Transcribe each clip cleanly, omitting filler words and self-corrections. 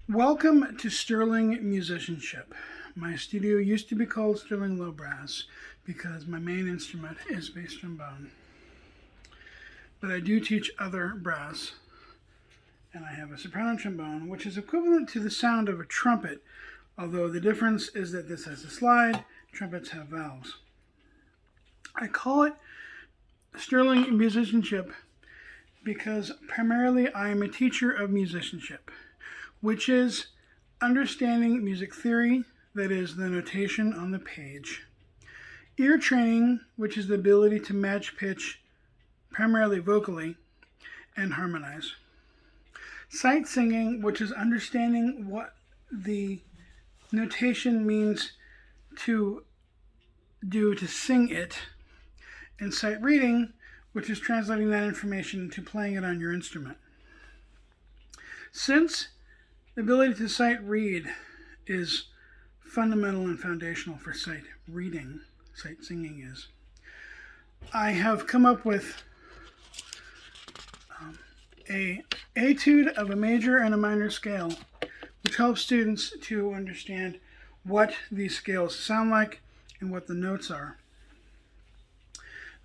Welcome to Sterling Musicianship. My studio used to be called Sterling Low Brass because my main instrument is bass trombone. But I do teach other brass, and I have a soprano trombone, which is equivalent to the sound of a trumpet, although the difference is that this has a slide, trumpets have valves. I call it Sterling Musicianship because primarily I am a teacher of musicianship, which is understanding music theory, that is, the notation on the page. Ear training, which is the ability to match pitch, primarily vocally, and harmonize. Sightsinging, which is understanding what the notation means to do to sing it. And sight reading, which is translating that information into playing it on your instrument. Since the ability to sight read is fundamental and foundational for sight reading, sight singing is, I have come up with a etude of a major and a minor scale, which helps students to understand what these scales sound like and what the notes are.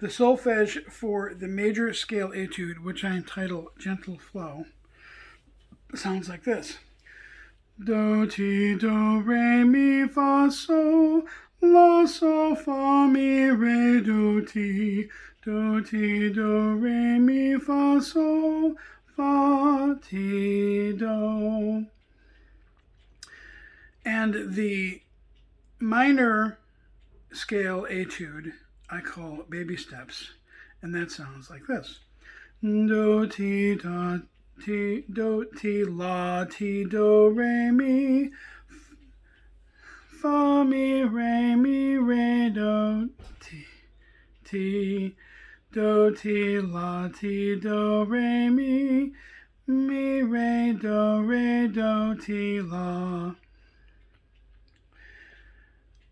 The solfege for the major scale etude, which I entitle Gentle Flow, sounds like this. Do, ti, do, re, mi, fa, sol, la, sol, fa, mi, re, do, ti, do, re, mi, fa, sol, fa, ti, do. And the minor scale etude I call baby steps, and that sounds like this. Do, ti, da, ti, do, ti, la, ti, do, re, mi, fa, mi, re, do, ti, do, ti, la, ti, do, re, mi, re, do, ti, la.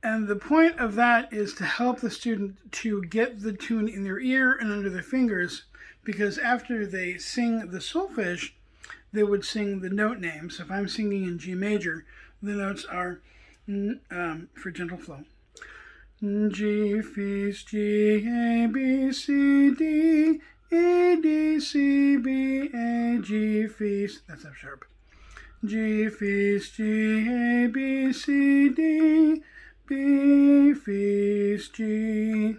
And the point of that is to help the student to get the tune in their ear and under their fingers, because after they sing the solfege, they would sing the note names. If I'm singing in G major, the notes are, for Gentle Flow, G, Fis, G, A, B, C, D, E, D, C, B, A, G, Fis, that's F sharp, G, Fis, G, A, B, C, D, B, Fis, G.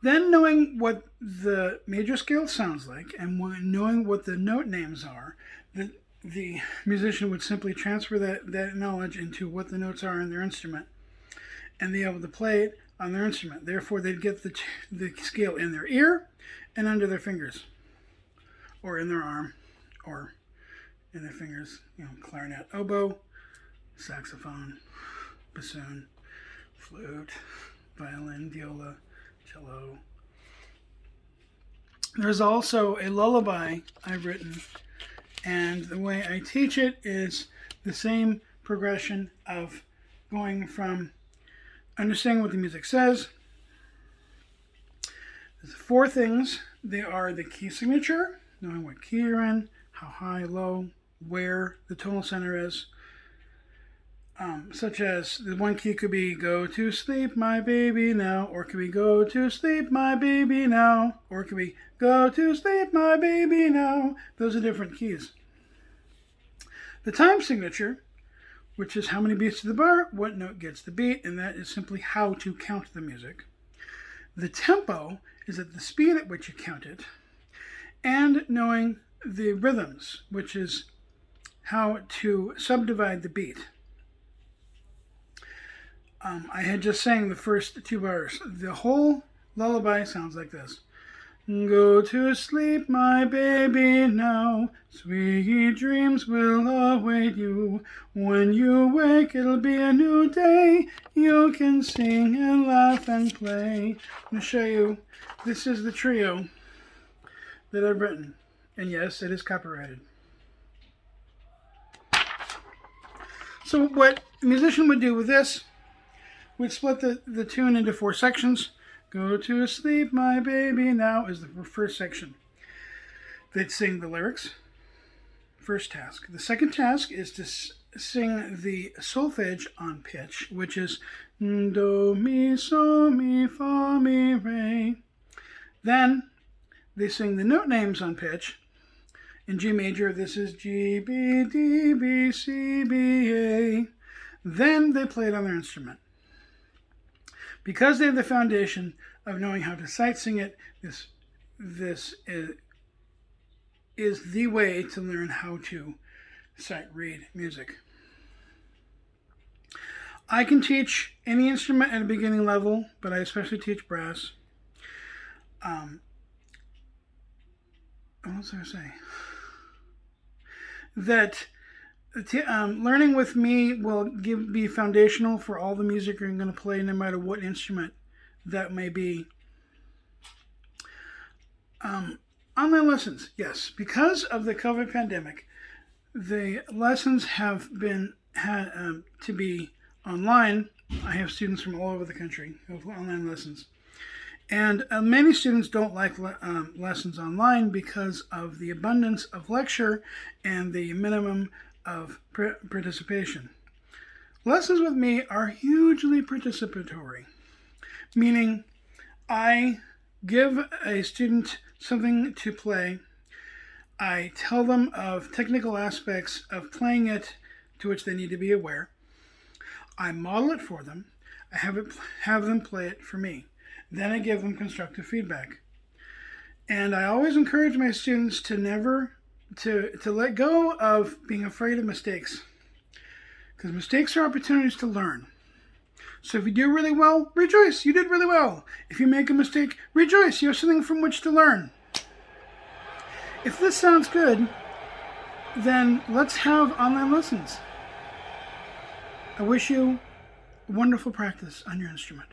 Then knowing what the major scale sounds like and knowing what the note names are, the musician would simply transfer that knowledge into what the notes are in their instrument and be able to play it on their instrument. Therefore, they'd get the scale in their ear and under their fingers, or in their arm, or in their fingers, clarinet, oboe, saxophone, bassoon, flute, violin, viola, cello. There's also a lullaby I've written, and the way I teach it is the same progression of going from understanding what the music says. There's 4 things. They are the key signature, knowing what key you're in, how high, low, where the tonal center is. Such as the one key could be go to sleep my baby now, or it could be go to sleep my baby now, or it could be go to sleep my baby now. Those are different keys. The time signature, which is how many beats to the bar, what note gets the beat, and that is simply how to count the music. The tempo is at the speed at which you count it, and knowing the rhythms, which is how to subdivide the beat. I had just sang the first 2 bars. The whole lullaby sounds like this. Go to sleep, my baby, now. Sweet dreams will await you. When you wake, it'll be a new day. You can sing and laugh and play. I'm going to show you. This is the trio that I've written. And yes, it is copyrighted. So what a musician would do with this, we'd split the tune into 4 sections. Go to sleep, my baby, now is the first section. They'd sing the lyrics first task. The second task is to sing the solfege on pitch, which is do, mi, so, mi, fa, mi, re. Then they sing the note names on pitch. In G major, this is G, B, D, B, C, B, A. Then they play it on their instrument. Because they have the foundation of knowing how to sight sing it, this is the way to learn how to sight read music. I can teach any instrument at a beginning level, but I especially teach brass. What was I going to say? That learning with me will be foundational for all the music you're going to play, no matter what instrument that may be. Online lessons, yes. Because of the COVID pandemic, the lessons have been had to be online. I have students from all over the country who have online lessons. And many students don't like lessons online because of the abundance of lecture and the minimum of participation. Lessons with me are hugely participatory, meaning I give a student something to play. I tell them of technical aspects of playing it to which they need to be aware. I model it for them. I have them play it for me. Then I give them constructive feedback. And I always encourage my students to let go of being afraid of mistakes. Because mistakes are opportunities to learn. So if you do really well, rejoice, you did really well. If you make a mistake, rejoice, you have something from which to learn. If this sounds good, then let's have online lessons. I wish you wonderful practice on your instrument.